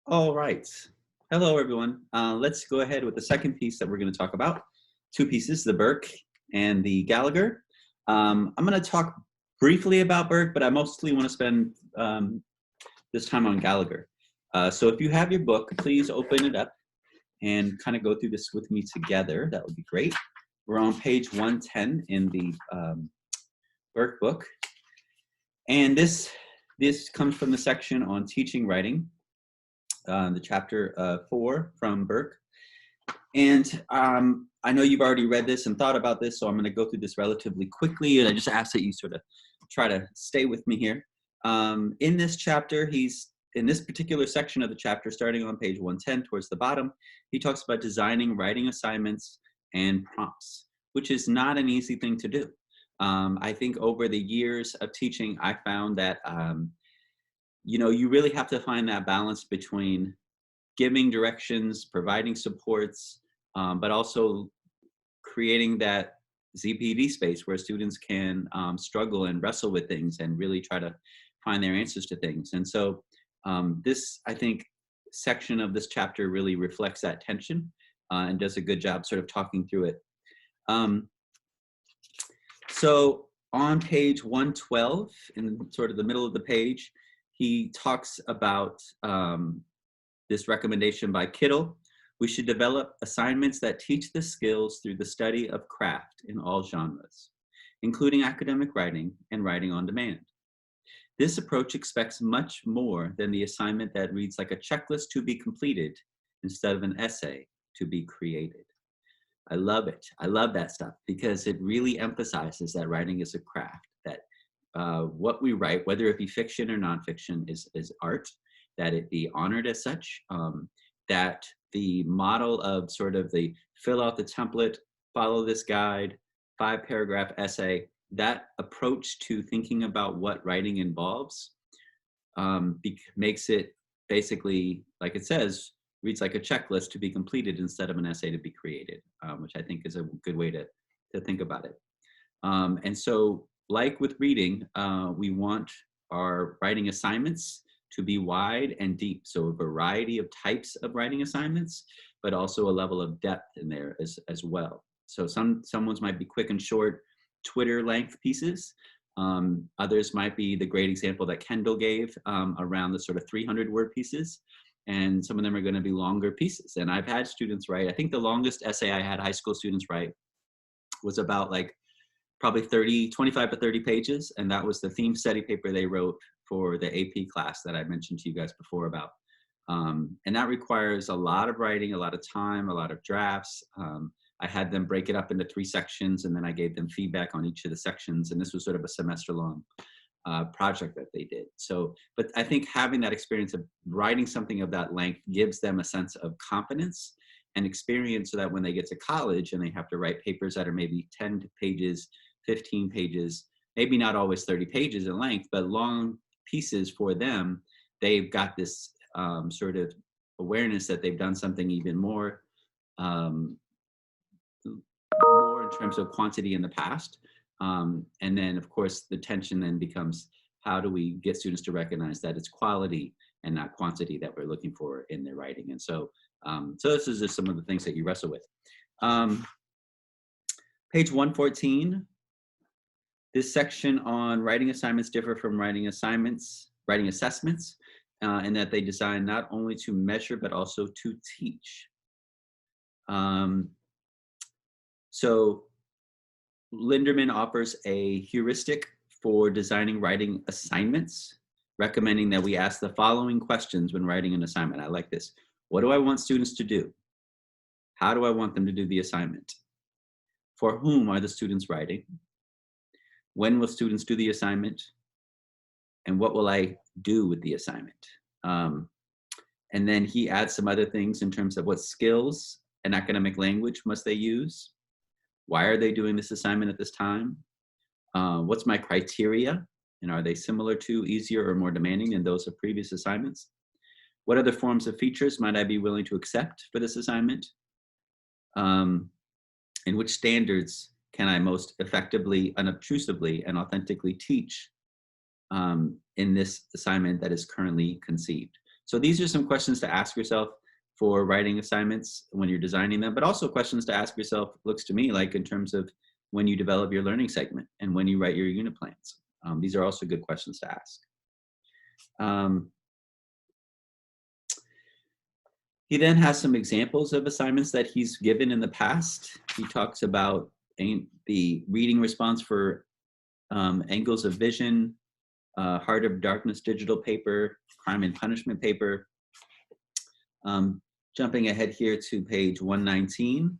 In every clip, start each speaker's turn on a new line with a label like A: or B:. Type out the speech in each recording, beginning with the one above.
A: All right. Hello, everyone. Let's go ahead with the second piece that we're going to talk about. Two pieces, the Burke and the Gallagher. I'm going to talk briefly about Burke, but I mostly want to spend this time on Gallagher. So if you have your book, please open it up and kind of go through this with me together. That would be great. We're on page 110 in the Burke book. And this comes from the section on teaching writing. The chapter 4 from Burke. And I know you've already read this and thought about this, so I'm going to go through this relatively quickly, and I just ask that you sort of try to stay with me here. In this chapter, in this particular section of the chapter, starting on page 110 towards the bottom, he talks about designing writing assignments and prompts, which is not an easy thing to do. I think over the years of teaching, I found that you really have to find that balance between giving directions, providing supports, but also creating that ZPD space where students can struggle and wrestle with things and really try to find their answers to things. And so this, I think, section of this chapter really reflects that tension and does a good job sort of talking through it. So on page 112, in sort of the middle of the page, he talks about this recommendation by Kittle. We should develop assignments that teach the skills through the study of craft in all genres, including academic writing and writing on demand. This approach expects much more than the assignment that reads like a checklist to be completed instead of an essay to be created. I love it. I love that stuff because it really emphasizes that writing is a craft, that what we write, whether it be fiction or nonfiction, is art, that it be honored as such, that the model of sort of the fill out the template, follow this guide, 5-paragraph essay, that approach to thinking about what writing involves makes it basically, like it says, reads like a checklist to be completed instead of an essay to be created, which I think is a good way to think about it. And so, like with reading, we want our writing assignments to be wide and deep. So a variety of types of writing assignments, but also a level of depth in there as well. So some ones might be quick and short, Twitter length pieces. Others might be the great example that Kendall gave around the sort of 300-word pieces. And some of them are going to be longer pieces. And I've had students write, I think the longest essay I had high school students write was about probably 25 to 30 pages. And that was the theme study paper they wrote for the AP class that I mentioned to you guys before about. And that requires a lot of writing, a lot of time, a lot of drafts. I had them break it up into 3 sections, and then I gave them feedback on each of the sections. And this was sort of a semester-long project that they did. So, but I think having that experience of writing something of that length gives them a sense of confidence and experience so that when they get to college and they have to write papers that are maybe 10 pages, 15 pages, maybe not always 30 pages in length, but long pieces for them, they've got this sort of awareness that they've done something even more in terms of quantity in the past. And then, of course, the tension then becomes, how do we get students to recognize that it's quality and not quantity that we're looking for in their writing? And so, so this is just some of the things that you wrestle with. Page 114, this section on writing assignments differ from writing assessments, in that they design not only to measure, but also to teach. So Linderman offers a heuristic for designing writing assignments, recommending that we ask the following questions when writing an assignment. I like this. What do I want students to do? How do I want them to do the assignment? For whom are the students writing? When will students do the assignment? And what will I do with the assignment? And then he adds some other things in terms of what skills and academic language must they use? Why are they doing this assignment at this time? What's my criteria? And are they similar to, easier, or more demanding than those of previous assignments? What other forms of features might I be willing to accept for this assignment? And which standards can I most effectively, unobtrusively, and authentically teach in this assignment that is currently conceived? So these are some questions to ask yourself for writing assignments when you're designing them, but also questions to ask yourself, looks to me like, in terms of when you develop your learning segment and when you write your unit plans. These are also good questions to ask. He then has some examples of assignments that he's given in the past. He talks about the reading response for Angles of Vision, Heart of Darkness digital paper, Crime and Punishment paper. Jumping ahead here to page 119,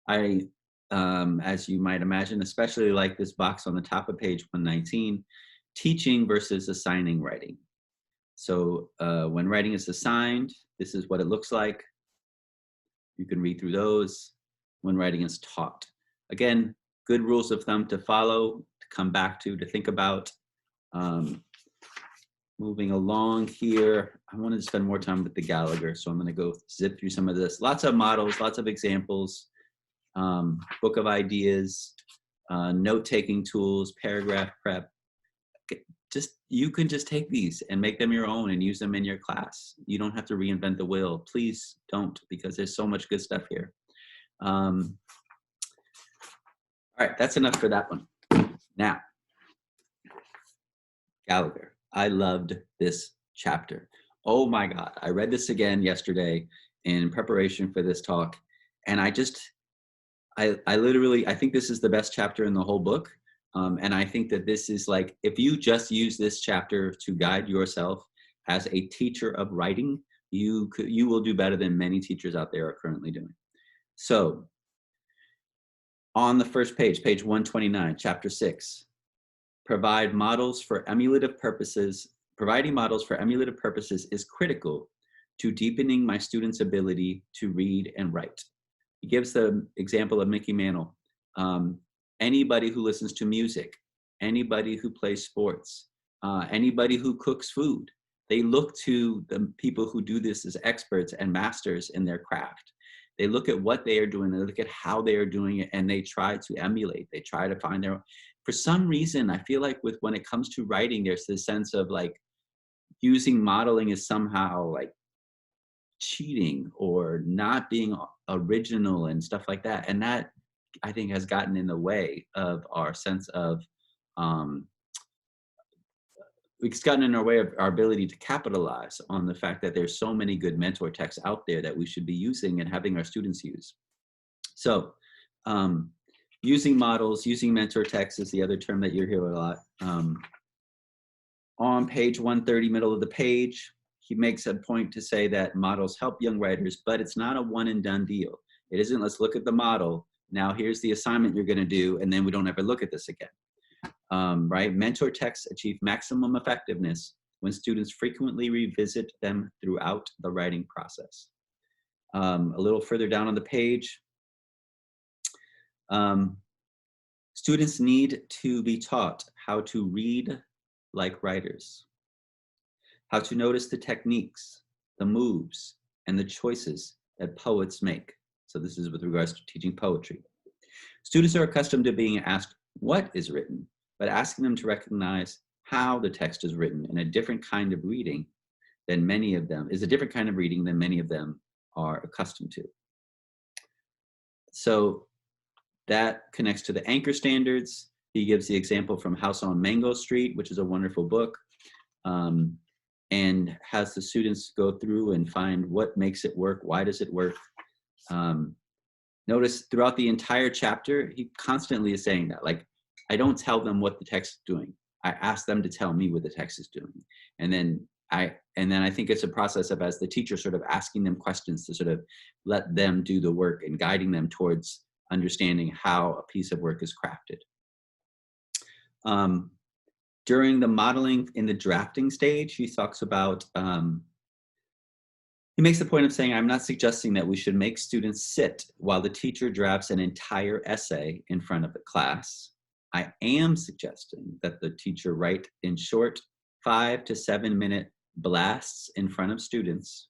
A: as you might imagine, especially like this box on the top of page 119, teaching versus assigning writing. So when writing is assigned, this is what it looks like. You can read through those. When writing is taught. Again, good rules of thumb to follow, to come back to think about. Moving along here, I wanted to spend more time with the Gallagher, so I'm going to go zip through some of this. Lots of models, lots of examples, book of ideas, note-taking tools, paragraph prep. You can just take these and make them your own and use them in your class. You don't have to reinvent the wheel. Please don't, because there's so much good stuff here. All right, that's enough for that one. Now, Gallagher. I loved this chapter. Oh my God, I read this again yesterday in preparation for this talk, and I literally think this is the best chapter in the whole book. And I think that this is like, if you just use this chapter to guide yourself as a teacher of writing, you will do better than many teachers out there are currently doing. So on the first page, page 129, chapter 6, providing models for emulative purposes is critical to deepening my students' ability to read and write. He gives the example of Mickey Mantle. Anybody who listens to music, anybody who plays sports, anybody who cooks food, they look to the people who do this as experts and masters in their craft. They look at what they are doing, they look at how they are doing it, and they try to emulate. They try to find their own. For some reason, I feel like when it comes to writing, there's this sense of like using modeling as somehow like cheating or not being original and stuff like that. And that, I think, has gotten in the way of our sense of, it's gotten in our way of our ability to capitalize on the fact that there's so many good mentor texts out there that we should be using and having our students use. So using models, using mentor texts is the other term that you hear a lot. On page 130, middle of the page, he makes a point to say that models help young writers, but it's not a one and done deal. It isn't, let's look at the model. Now here's the assignment you're gonna do, and then we don't ever look at this again. Right? Mentor texts achieve maximum effectiveness when students frequently revisit them throughout the writing process. A little further down on the page, students need to be taught how to read like writers, how to notice the techniques, the moves, and the choices that poets make. So this is with regards to teaching poetry. Students are accustomed to being asked what is written, but asking them to recognize how the text is written in a different kind of reading than many of them are accustomed to. So that connects to the anchor standards. He gives the example from House on Mango Street, which is a wonderful book, and has the students go through and find what makes it work, why does it work. Notice throughout the entire chapter, he constantly is saying that, like, I don't tell them what the text is doing. I ask them to tell me what the text is doing. And then I think it's a process of, as the teacher, sort of asking them questions to sort of let them do the work and guiding them towards understanding how a piece of work is crafted. During the modeling in the drafting stage, he talks about, he makes the point of saying, I'm not suggesting that we should make students sit while the teacher drafts an entire essay in front of the class. I am suggesting that the teacher write in short 5 to 7 minute blasts in front of students,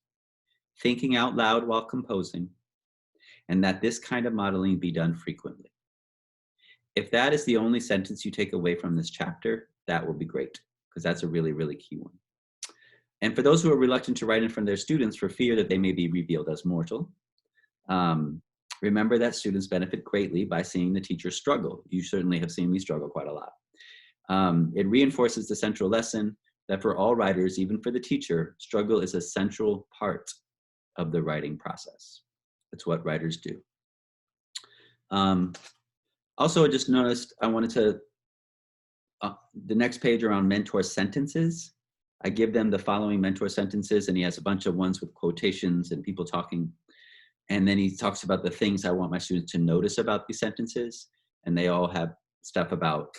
A: thinking out loud while composing, and that this kind of modeling be done frequently. If that is the only sentence you take away from this chapter, that will be great, because that's a really, really key one. And for those who are reluctant to write in front of their students for fear that they may be revealed as mortal, remember that students benefit greatly by seeing the teacher struggle. You certainly have seen me struggle quite a lot. It reinforces the central lesson that for all writers, even for the teacher, struggle is a central part of the writing process. It's what writers do. Also, I just noticed I wanted to, the next page around mentor sentences, I give them the following mentor sentences, and he has a bunch of ones with quotations and people talking. And then he talks about the things I want my students to notice about these sentences. And they all have stuff about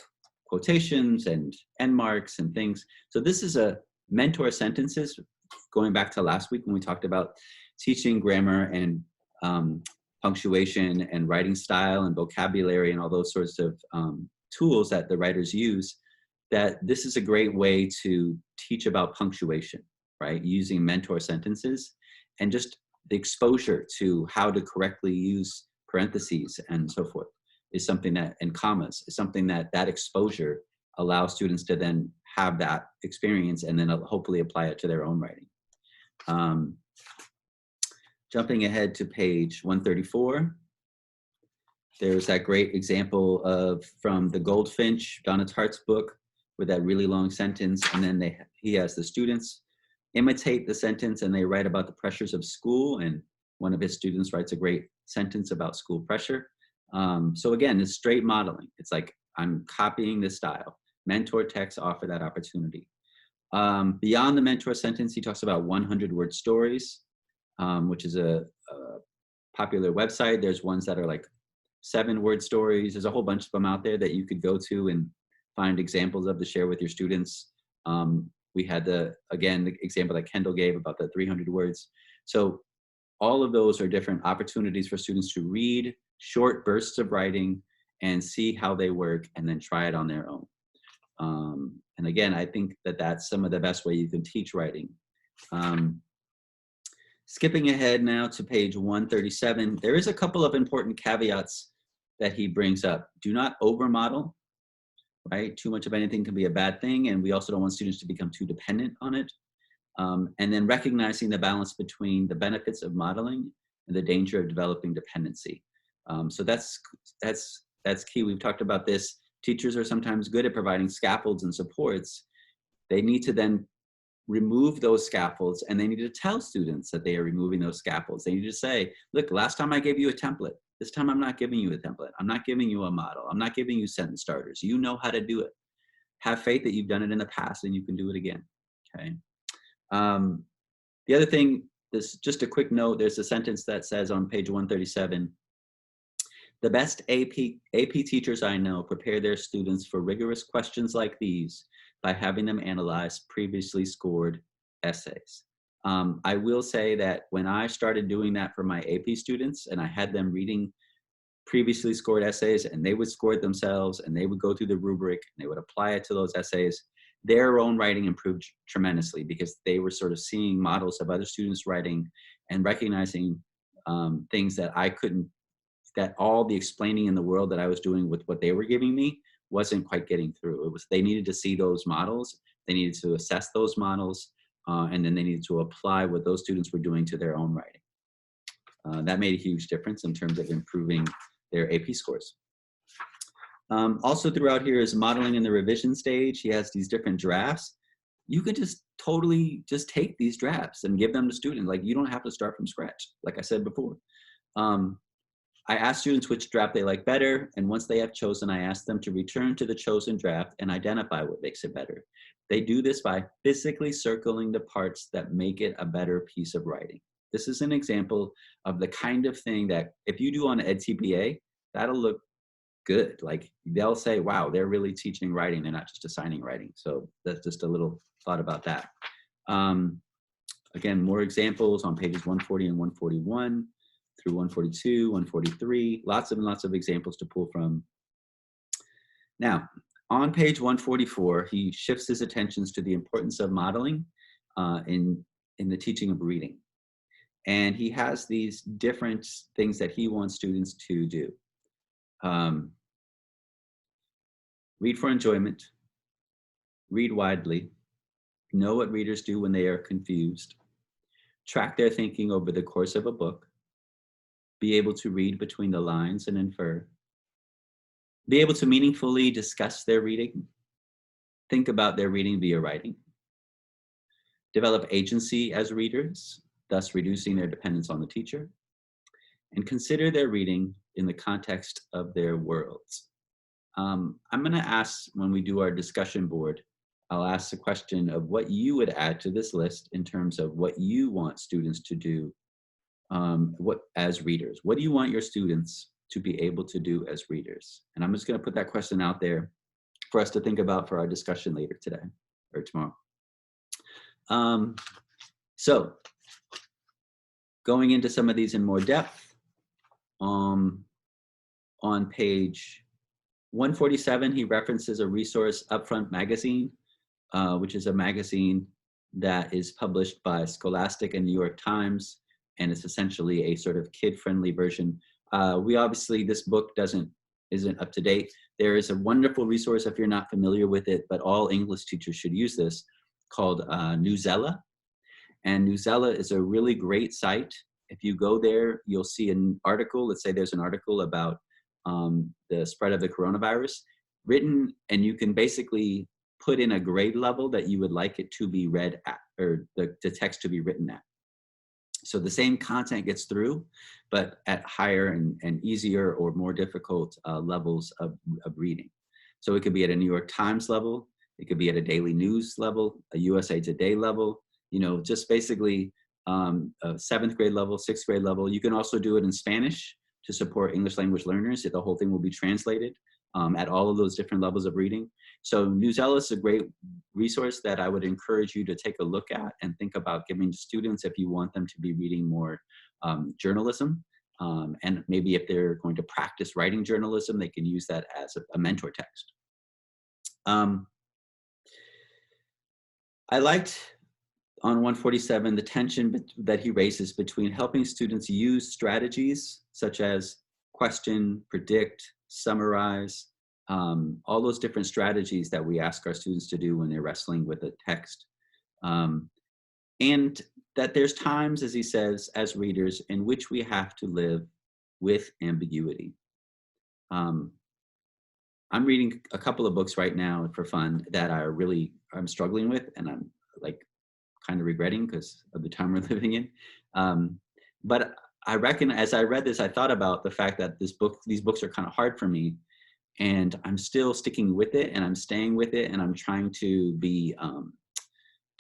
A: quotations and end marks and things. So this is a mentor sentences, going back to last week when we talked about teaching grammar and punctuation and writing style and vocabulary and all those sorts of tools that the writers use, that this is a great way to teach about punctuation, right? Using mentor sentences and just the exposure to how to correctly use parentheses and so forth is something that, and commas, is something that exposure allows students to then have that experience and then hopefully apply it to their own writing. Jumping ahead to page 134, there's that great example of from the Goldfinch, Donna Tartt's book, with that really long sentence, and then he has the students imitate the sentence and they write about the pressures of school, and one of his students writes a great sentence about school pressure. So again, it's straight modeling. It's like I'm copying this style. Mentor texts offer that opportunity. Beyond the mentor sentence, he talks about 100-word stories, which is a popular website. There's ones that are like 7-word stories. There's a whole bunch of them out there that you could go to and find examples of to share with your students. We had the example that Kendall gave about the 300 words. So all of those are different opportunities for students to read short bursts of writing and see how they work and then try it on their own. And again, I think that that's some of the best way you can teach writing. Skipping ahead now to page 137, there is a couple of important caveats that he brings up. Do not over-model, right? Too much of anything can be a bad thing, and we also don't want students to become too dependent on it. And then recognizing the balance between the benefits of modeling and the danger of developing dependency. So that's key. We've talked about this. Teachers are sometimes good at providing scaffolds and supports. They need to then remove those scaffolds, and they need to tell students that they are removing those scaffolds. They need to say, look, last time I gave you a template. This time I'm not giving you a template. I'm not giving you a model. I'm not giving you sentence starters. You know how to do it. Have faith that you've done it in the past and you can do it again, okay? The other thing, this just a quick note, there's a sentence that says on page 137, the best AP teachers I know prepare their students for rigorous questions like these by having them analyze previously scored essays. I will say that when I started doing that for my AP students and I had them reading previously scored essays and they would score it themselves and they would go through the rubric and they would apply it to those essays, their own writing improved tremendously because they were sort of seeing models of other students writing and recognizing things that I couldn't, that all the explaining in the world that I was doing with what they were giving me wasn't quite getting through. It was, they needed to see those models, they needed to assess those models, and then they needed to apply what those students were doing to their own writing. That made a huge difference in terms of improving their AP scores. Also throughout here is modeling in the revision stage. He has these different drafts. You can just totally just take these drafts and give them to students. Like, you don't have to start from scratch, like I said before. I ask students which draft they like better, and once they have chosen, I ask them to return to the chosen draft and identify what makes it better. They do this by physically circling the parts that make it a better piece of writing. This is an example of the kind of thing that if you do on EdTPA, that'll look good. Like, they'll say, wow, they're really teaching writing. They're not just assigning writing. So that's just a little thought about that. Again, more examples on pages 140 and 141 through 142, 143, lots of examples to pull from. Now, on page 144, he shifts his attentions to the importance of modeling in the teaching of reading. And he has these different things that he wants students to do. Read for enjoyment, read widely, know what readers do when they are confused, track their thinking over the course of a book, be able to read between the lines and infer, be able to meaningfully discuss their reading, think about their reading via writing, develop agency as readers, thus reducing their dependence on the teacher, and consider their reading in the context of their worlds. I'm going to ask, when we do our discussion board, I'll ask the question of what you would add to this list in terms of what you want students to do as readers. What do you want your students to be able to do as readers? And I'm just going to put that question out there for us to think about for our discussion later today or tomorrow. So going into some of these in more depth, on page 147, he references a resource, Upfront Magazine, which is a magazine that is published by Scholastic and New York Times, and it's essentially a sort of kid-friendly version. We obviously, this book isn't up to date. There is a wonderful resource if you're not familiar with it, but all English teachers should use this, called Newsella. And Newsella is a really great site. If you go there, you'll see an article. Let's say there's an article about the spread of the coronavirus written, and you can basically put in a grade level that you would like it to be read at, or the text to be written at. So the same content gets through, but at higher and easier or more difficult levels of reading. So it could be at a New York Times level, it could be at a daily news level, a USA Today level, you know, just basically a 7th grade level, 6th grade level. You can also do it in Spanish to support English language learners. The whole thing will be translated at all of those different levels of reading. So Newsella is a great resource that I would encourage you to take a look at and think about giving to students if you want them to be reading more journalism. And maybe if they're going to practice writing journalism, they can use that as a mentor text. I liked on 147 the tension that he raises between helping students use strategies such as question, predict, summarize, all those different strategies that we ask our students to do when they're wrestling with a text. And that there's times, as he says, as readers, in which we have to live with ambiguity. I'm reading a couple of books right now for fun that I'm struggling with, and I'm like kind of regretting because of the time we're living in. But I reckon as I read this, I thought about the fact that these books are kind of hard for me, and I'm still sticking with it, and I'm staying with it, and I'm trying to be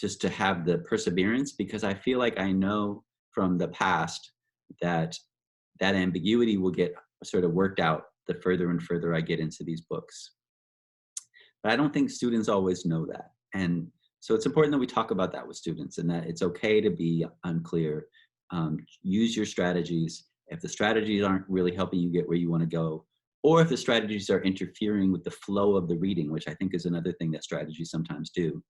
A: just to have the perseverance, because I feel like I know from the past that that ambiguity will get sort of worked out the further and further I get into these books. But I don't think students always know that. And so it's important that we talk about that with students, and that it's okay to be unclear. Use your strategies. If the strategies aren't really helping you get where you want to go, or if the strategies are interfering with the flow of the reading, which I think is another thing that strategies sometimes do.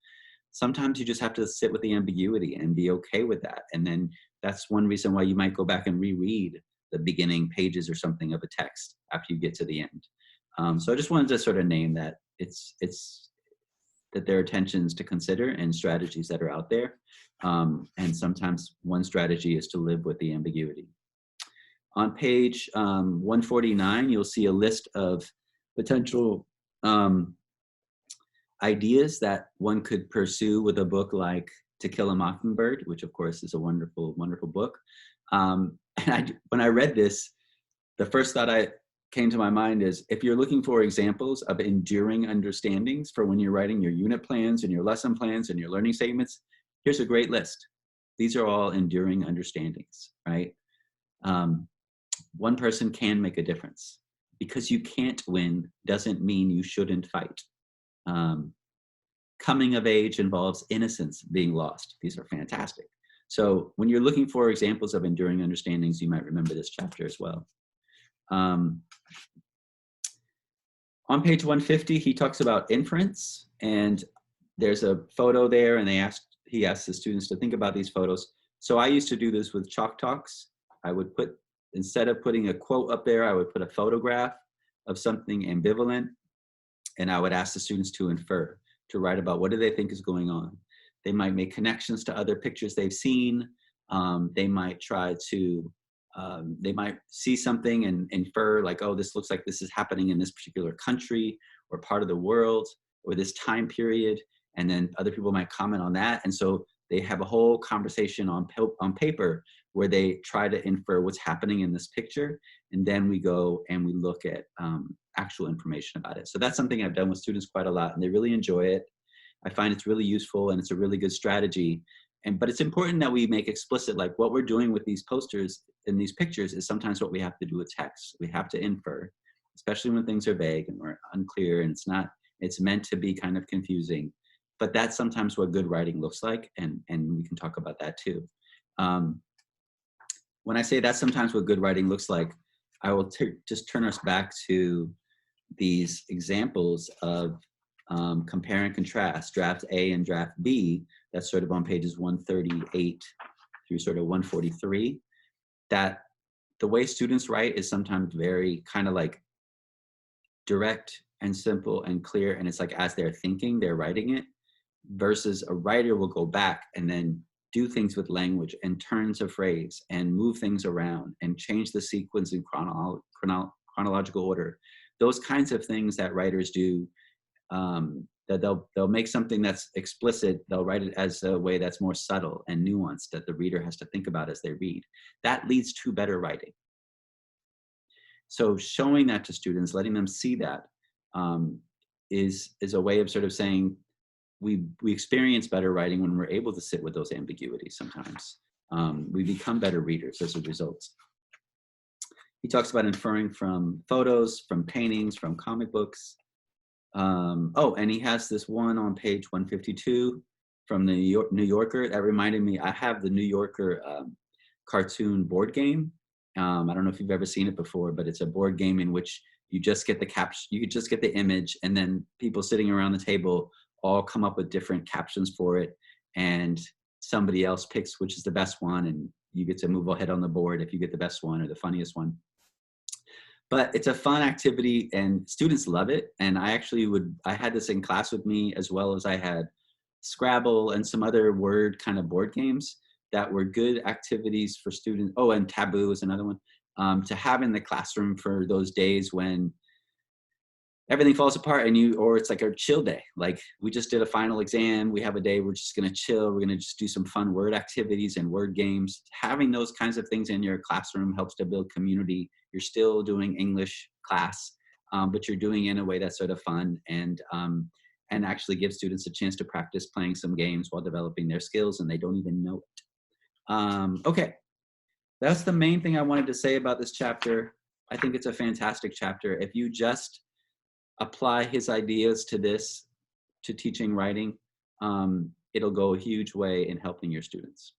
A: Sometimes you just have to sit with the ambiguity and be okay with that. And then that's one reason why you might go back and reread the beginning pages or something of a text after you get to the end. So I just wanted to sort of name that it's that there are tensions to consider and strategies that are out there. And sometimes one strategy is to live with the ambiguity. On page 149, you'll see a list of potential ideas that one could pursue with a book like To Kill a Mockingbird, which of course is a wonderful, wonderful book. And when I read this, the first thought I came to my mind is, if you're looking for examples of enduring understandings for when you're writing your unit plans and your lesson plans and your learning statements, here's a great list. These are all enduring understandings, right? One person can make a difference. Because you can't win doesn't mean you shouldn't fight. Coming of age involves innocence being lost. These are fantastic. So when you're looking for examples of enduring understandings, you might remember this chapter as well. On page 150, he talks about inference, and there's a photo there, and he asked the students to think about these photos. So I used to do this with Chalk Talks. I would instead of putting a quote up there, I would put a photograph of something ambivalent, and I would ask the students to infer, to write about what do they think is going on. They might make connections to other pictures they've seen. They might try to, they might see something and infer like, oh, this looks like this is happening in this particular country or part of the world or this time period. And then other people might comment on that. And so they have a whole conversation on paper where they try to infer what's happening in this picture. And then we go and we look at actual information about it. So that's something I've done with students quite a lot, and they really enjoy it. I find it's really useful and it's a really good strategy. But it's important that we make explicit, like what we're doing with these posters and these pictures is sometimes what we have to do with text. We have to infer, especially when things are vague and we're unclear and it's meant to be kind of confusing. But that's sometimes what good writing looks like, and we can talk about that too. When I say that's sometimes what good writing looks like, I will just turn us back to these examples of compare and contrast, draft A and draft B. That's sort of on pages 138 through sort of 143. That the way students write is sometimes very kind of like direct and simple and clear, and it's like as they're thinking, they're writing it, versus a writer will go back and then do things with language and turns of phrase and move things around and change the sequence in chronological order. Those kinds of things that writers do, that they'll make something that's explicit, they'll write it as a way that's more subtle and nuanced that the reader has to think about as they read. That leads to better writing. So showing that to students, letting them see that, is a way of sort of saying, we experience better writing when we're able to sit with those ambiguities sometimes. We become better readers as a result. He talks about inferring from photos, from paintings, from comic books. Oh, and he has this one on page 152 from the New Yorker that reminded me, I have the New Yorker cartoon board game. I don't know if you've ever seen it before, but it's a board game in which you just get the caption, you just get the image, and then people sitting around the table all come up with different captions for it, and somebody else picks which is the best one, and you get to move ahead on the board if you get the best one or the funniest one. But it's a fun activity and students love it. And I had this in class with me, as well as I had Scrabble and some other word kind of board games that were good activities for students. Oh, and Taboo is another one, to have in the classroom for those days when everything falls apart or it's like a chill day. Like we just did a final exam. We have a day, we're just going to chill. We're going to just do some fun word activities and word games. Having those kinds of things in your classroom helps to build community. You're still doing English class, but you're doing it in a way that's sort of fun and actually gives students a chance to practice playing some games while developing their skills, and they don't even know it. Okay, that's the main thing I wanted to say about this chapter. I think it's a fantastic chapter. If you just apply his ideas to teaching writing, it'll go a huge way in helping your students.